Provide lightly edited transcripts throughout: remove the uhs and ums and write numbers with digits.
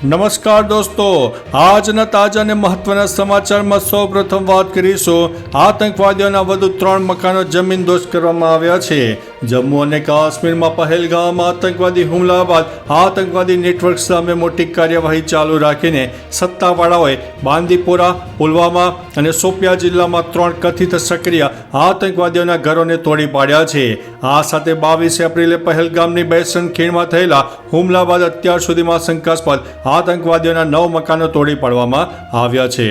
નમસ્કાર દોસ્તો, આજના તાજા અને મહત્વના સમાચારમાં સૌપ્રથમ વાત કરીશું આતંકવાદીઓના વધુ 3 મકાનો જમીનદોસ્ત કરવામાં આવ્યા છે. જમ્મુ અને કાશ્મીરમાં પહેલગામમાં આતંકવાદી હુમલા બાદ આતંકવાદી નેટવર્ક સામે મોટી કાર્યવાહી ચાલુ રાખીને સત્તાવાળાઓએ બાંદીપોરા, પુલવામા અને શોપિયા જિલ્લામાં 3 કથિત સક્રિય આતંકવાદીઓના ઘરોને તોડી પાડ્યા છે. આ સાથે 22 એપ્રિલે પહેલગામની બેસન ખીણમાં થયેલા હુમલા બાદ અત્યાર સુધીમાં શંકાસ્પદ આતંકવાદીઓના 9 મકાનો તોડી પાડવામાં આવ્યા છે.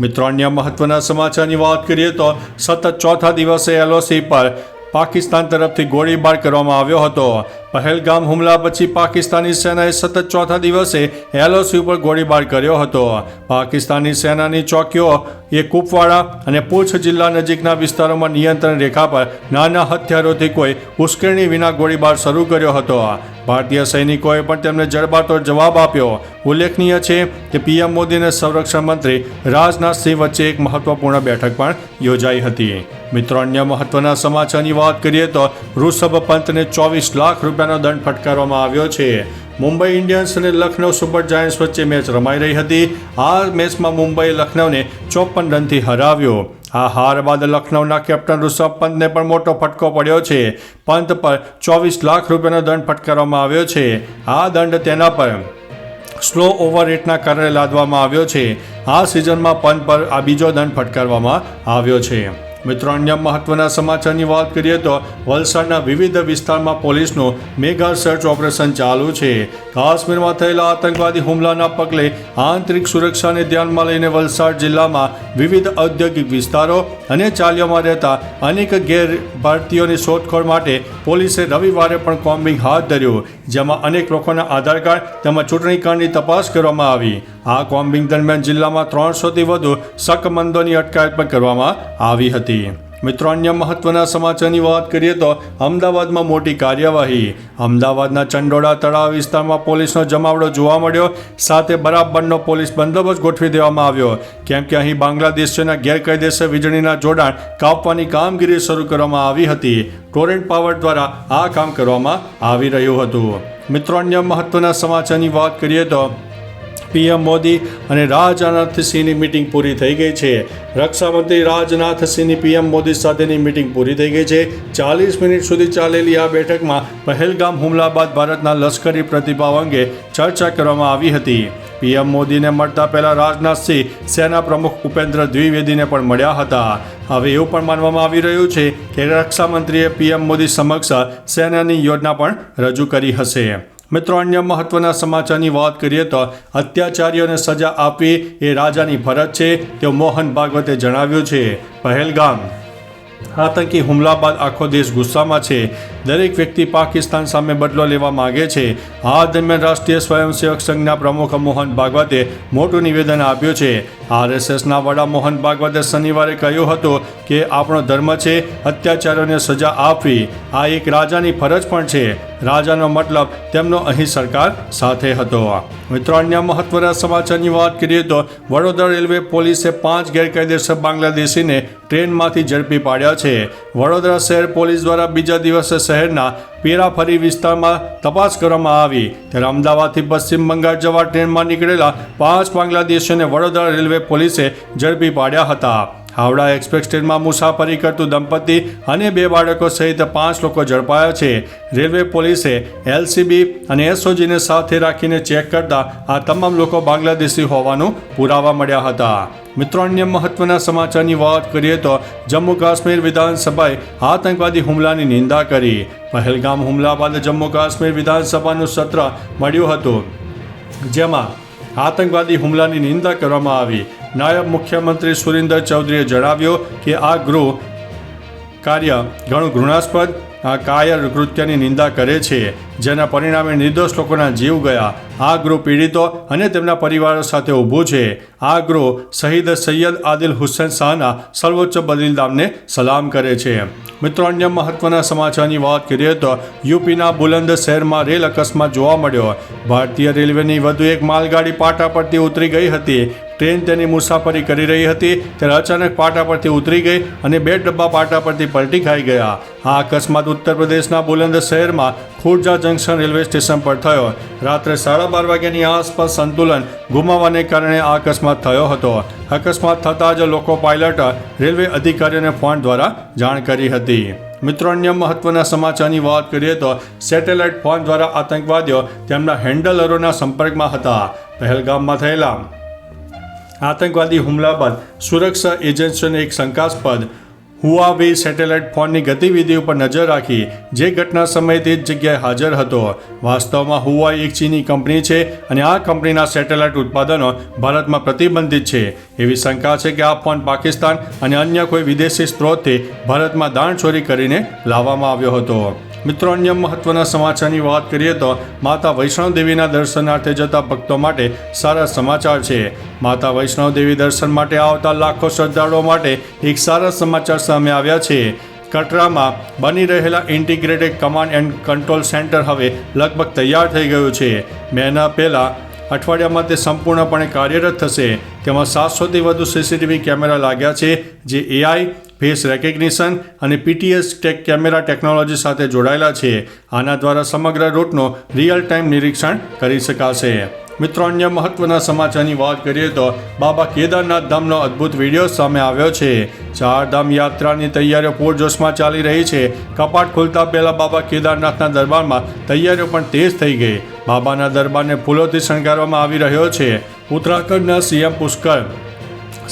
મિત્રો, અન્ય મહત્વના સમાચારની વાત કરીએ તો સતત ચોથા દિવસે એલઓસી પર પાકિસ્તાન તરફથી ગોળીબાર કરવામાં આવ્યો હતો. પહેલગામ હુમલા પછી પાકિસ્તાની સેનાએ સતત ચોથા દિવસે એલઓસી ઉપર ગોળીબાર કર્યો હતો. પાકિસ્તાની સેનાની ચોકીઓ એ કુપવાડા અને પૂંછ જિલ્લા નજીકના વિસ્તારોમાં નિયંત્રણ રેખા પર નાના હથિયારોથી કોઈ ઉશ્કેરણી વિના ગોળીબાર શરૂ કર્યો હતો. ભારતીય સૈનિકોએ પણ તેમને જડબાતોડ જવાબ આપ્યો. ઉલ્લેખનીય છે કે પીએમ મોદી અને સંરક્ષણ મંત્રી રાજનાથસિંહ વચ્ચે એક મહત્વપૂર્ણ બેઠક પણ યોજાઈ હતી. મિત્રો, અન્ય મહત્વના સમાચારની વાત કરીએ તો ઋષભ પંતને 24 લાખ રૂપિયાનો દંડ ફટકારવામાં આવ્યો છે. મુંબઈ ઇન્ડિયન્સ અને લખનઉ સુપર જાયન્ટ્સ વચ્ચે મેચ રમાઈ રહી હતી. આ મેચમાં મુંબઈએ લખનઉને 54 રનથી હરાવ્યો. આ હાર બાદ લખનઉના કેપ્ટન ઋષભ પંતને પણ મોટો ફટકો પડ્યો છે. પંત પર 24 લાખ રૂપિયાનો દંડ ફટકારવામાં આવ્યો છે. આ દંડ તેના પર સ્લો ઓવર રેટના કારણે લાદવામાં આવ્યો છે. આ સિઝનમાં પંત પર આ બીજો દંડ ફટકારવામાં આવ્યો છે. મિત્રો, અન્ય મહત્વના સમાચારની વાત કરીએ તો વલસાડના વિવિધ વિસ્તારમાં પોલીસનું મેગા સર્ચ ઓપરેશન ચાલુ છે. કાશ્મીરમાં થયેલા આતંકવાદી હુમલાના પગલે આંતરિક સુરક્ષાને ધ્યાનમાં લઈને વલસાડ જિલ્લામાં વિવિધ ઔદ્યોગિક વિસ્તારો અને ચાલીઓમાં રહેતા અનેક ગેરભારતીયોની શોધખોળ માટે પોલીસે રવિવારે પણ કોમ્બિંગ હાથ ધર્યું, જેમાં અનેક લોકોના આધાર કાર્ડ તેમજ ચૂંટણી કાર્ડની તપાસ કરવામાં આવી. આ કોમ્બિંગ દરમિયાન જિલ્લામાં 300થી વધુ શકમંદોની અટકાયત પણ કરવામાં આવી હતી. મિત્રો, અન્ય મહત્વના સમાચારની વાત કરીએ તો અમદાવાદમાં મોટી કાર્યવાહી. અમદાવાદના ચંડોળા તળાવ વિસ્તારમાં પોલીસનો જમાવડો જોવા મળ્યો. સાથે બરાબરનો પોલીસ બંદોબસ્ત ગોઠવી દેવામાં આવ્યો, કેમ કે અહીં બાંગ્લાદેશીઓના ગેરકાયદેસર વીજળીના જોડાણ કાપવાની કામગીરી શરૂ કરવામાં આવી હતી. ટોરેન્ટ પાવર દ્વારા આ કામ કરવામાં આવી રહ્યું હતું. મિત્રો, અન્ય મહત્વના સમાચારની વાત કરીએ તો પીએમ મોદી અને રાજનાથસિંહની મીટિંગ પૂરી થઈ ગઈ છે. રક્ષામંત્રી રાજનાથસિંહની પીએમ મોદી સાથેની મીટિંગ પૂરી થઈ ગઈ છે. 40 મિનિટ સુધી ચાલેલી આ બેઠકમાં પહેલગામ હુમલા બાદ ભારતના લશ્કરી પ્રતિભાવ અંગે ચર્ચા કરવામાં આવી હતી. પીએમ મોદીને મળતા પહેલા રાજનાથસિંહ સેના પ્રમુખ ઉપેન્દ્ર દ્વિવેદીને પણ મળ્યા હતા. હવે એવું પણ માનવામાં આવી રહ્યું છે કે રક્ષામંત્રીએ પીએમ મોદી સમક્ષ સેનાની યોજના પણ રજૂ કરી હશે. મિત્રો, અન્ય મહત્વના સમાચારની વાત કરીએ તો અત્યાચારીઓને સજા આપવી એ રાજાની ફરજ છે, તેવું મોહન ભાગવતે જણાવ્યું છે. પહેલગામ આતંકી હુમલા બાદ આખો દેશ ગુસ્સામાં છે. દરેક વ્યક્તિ પાકિસ્તાન સામે બદલો લેવા માંગે છે. આ દરમિયાન રાષ્ટ્રીય સ્વયંસેવક સંઘના પ્રમુખ મોહન ભાગવતે મોટું નિવેદન આપ્યું છે. આરએસએસના વડા મોહન ભાગવતે શનિવારે કહ્યું હતું કે આપણો ધર્મ છે અત્યાચારોને સજા આપવી. આ એક રાજાની ફરજ પણ છે. રાજાનો મતલબ તેમનો અહીં સરકાર સાથે હતો. મિત્રો, અન્ય મહત્વના સમાચારની વાત કરીએ તો વડોદરા રેલવે પોલીસે 5 ગેરકાયદેસર બાંગ્લાદેશીને ટ્રેનમાંથી ઝડપી પાડ્યા છે. વડોદરા શહેર પોલીસ દ્વારા બીજા દિવસે શહેરના પેરાફરી વિસ્તારમાં તપાસ કરવામાં આવી, ત્યારે અમદાવાદથી પશ્ચિમ બંગાળ જવા ટ્રેનમાં નીકળેલા 5 બાંગ્લાદેશીઓને વડોદરા રેલવે પોલીસે ઝડપી પાડ્યા હતા. હાવડા એક્સપ્રેસ ટ્રેનમાં મુસાફરી કરતું દંપતી અને 2 બાળકો સહિત 5 લોકો ઝડપાયા છે. રેલવે પોલીસે એલસીબી અને એસઓજીને સાથે રાખીને ચેક કરતા આ તમામ લોકો બાંગ્લાદેશી હોવાનું પુરાવા મળ્યા હતા. મિત્રો, અન્ય મહત્વના સમાચારની વાત કરીએ તો જમ્મુ કાશ્મીર વિધાનસભાએ આતંકવાદી હુમલાની નિંદા કરી. પહેલગામ હુમલા બાદ જમ્મુ કાશ્મીર વિધાનસભાનું સત્ર મળ્યું હતું, જેમાં આતંકવાદી હુમલાની નિંદા કરવામાં આવી. નાયબ મુખ્યમંત્રી સુરિન્દર ચૌધરીએ જણાવ્યું કે આ ગૃહ કાર્ય ઘણું ઘૃણાસ્પદ કાયર કૃત્યની નિંદા કરે છે, જેના પરિણામે નિર્દોષ લોકોના જીવ ગયા. આ ગૃહ પીડિતો અને તેમના પરિવારો સાથે ઊભું છે. આ ગૃહ શહીદ સૈયદ આદિલ હુસૈન શાહના સર્વોચ્ચ બલિદાનને સલામ કરે છે. મિત્રો, અન્ય મહત્વના સમાચારની વાત કરીએ તો યુપીના બુલંદ શહેરમાં રેલ અકસ્માત જોવા મળ્યો. ભારતીય રેલવેની વધુ એક માલગાડી પાટા પરથી ઉતરી ગઈ હતી. ટ્રેન તેની મુસાફરી કરી રહી હતી ત્યારે અચાનક પાટા પરથી ઉતરી ગઈ અને 2 ડબ્બા પાટા પરથી પલટી ખાઈ ગયા. આ અકસ્માત ઉત્તર પ્રદેશના બુલંદ શહેરમાં ખુર્જા જંકશન રેલવે સ્ટેશન પર થયો. રાત્રે 12:30 વાગ્યાની આસપાસ સંતુલન ગુમાવવાને કારણે આ અકસ્માત થયો હતો. અકસ્માત થતાં જ લોકો પાયલટ રેલવે અધિકારીઓને ફોન દ્વારા જાણ કરી હતી. મિત્રો, અન્ય મહત્વના સમાચારની વાત કરીએ તો સેટેલાઇટ ફોન દ્વારા આતંકવાદીઓ તેમના હેન્ડલરોના સંપર્કમાં હતા. પહેલગામમાં થયેલા આતંકવાદી હુમલા બાદ સુરક્ષા એજન્સીઓને એક શંકાસ્પદ હુઆવેઈ સેટેલાઇટ ફોનની ગતિવિધિ ઉપર નજર રાખી, જે ઘટના સમયે તે જ જગ્યાએ હાજર હતો. વાસ્તવમાં હુઆવેઈ એક ચીની કંપની છે અને આ કંપનીના સેટેલાઇટ ઉત્પાદનો ભારતમાં પ્રતિબંધિત છે. એવી શંકા છે કે આ ફોન પાકિસ્તાન અને અન્ય કોઈ વિદેશી સ્ત્રોતથી ભારતમાં દાણચોરી કરીને લાવવામાં આવ્યો હતો. મિત્રો, અન્ય મહત્વના સમાચારની વાત કરીએ તો માતા વૈષ્ણવ દેવીના દર્શનાર્થે જતા ભક્તો માટે સારા સમાચાર છે. માતા વૈષ્ણવ દેવી દર્શન માટે આવતા લાખો શ્રદ્ધાળુઓ માટે એક સારા સમાચાર સામે આવ્યા છે. કટરામાં બની રહેલા integrated command and control centre હવે લગભગ તૈયાર થઈ ગયું છે. મહિના પહેલાં અઠવાડિયામાં તે સંપૂર્ણપણે કાર્યરત થશે. તેમાં 700થી વધુ સીસીટીવી કેમેરા લાગ્યા છે, જે એઆઈ, ફેસ રેકગ્નિશન અને પીટીએસ ટેક કેમેરા ટેકનોલોજી સાથે જોડાયેલા છે. આના દ્વારા સમગ્ર રૂટનું રિયલ ટાઈમ નિરીક્ષણ કરી શકાશે. મિત્રો, અન્ય મહત્વના સમાચારની વાત કરીએ તો બાબા કેદારનાથ ધામનો અદ્ભુત વિડીયો સામે આવ્યો છે. 4 ધામ યાત્રાની તૈયારીઓ પૂરજોશમાં ચાલી રહી છે. કપાટ ખુલતા પહેલા બાબા કેદારનાથના દરબારમાં તૈયારીઓ પણ તેજ થઈ ગઈ. બાબાના દરબારને ફૂલોથી શણગારવામાં આવી રહ્યો છે. ઉત્તરાખંડના સીએમ પુષ્કર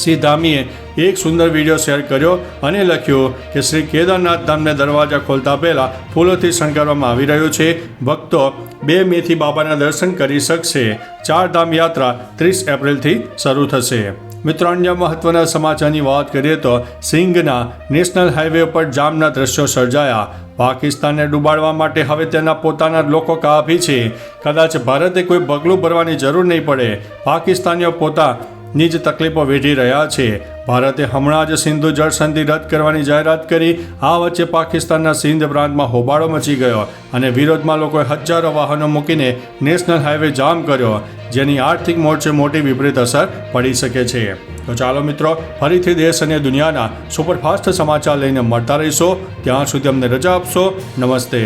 સિંહ ધામીએ એક સુંદર વિડીયો શેર કર્યો અને લખ્યું કે શ્રી કેદારનાથ ધામને દરવાજા ખોલતા પહેલા ફૂલોથી શણગારવામાં આવી રહ્યું છે. ભક્તો 2 મેથી બાબાના દર્શન કરી શકશે. 4 ધામ યાત્રા 30 એપ્રિલથી શરૂ થશે. મિત્રો, અન્ય મહત્વના સમાચારની વાત કરીએ તો સિંઘના નેશનલ હાઈવે પર જામના દ્રશ્યો સર્જાયા. પાકિસ્તાનને ડૂબાડવા માટે હવે તેના પોતાના લોકો કાફી છે. કદાચ ભારતે કોઈ પગલું ભરવાની જરૂર નહીં પડે. પાકિસ્તાનીઓ પોતાની જ તકલીફો વેઠી રહ્યા છે. ભારતે હમણાં જ સિંધુ જળ સંધિ રદ કરવાની જાહેરાત કરી. આ વચ્ચે પાકિસ્તાનના સિંધ પ્રાંતમાં હોબાળો મચી ગયો અને વિરોધમાં લોકોએ હજારો વાહનો મૂકીને નેશનલ હાઈવે જામ કર્યો, જેની આર્થિક મોરચે મોટી વિપરીત અસર પડી શકે છે. તો ચાલો મિત્રો, ફરીથી દેશ અને દુનિયાના સુપરફાસ્ટ સમાચાર લઈને મળતા રહીશો. ત્યાં સુધી અમને રજા આપશો. નમસ્તે.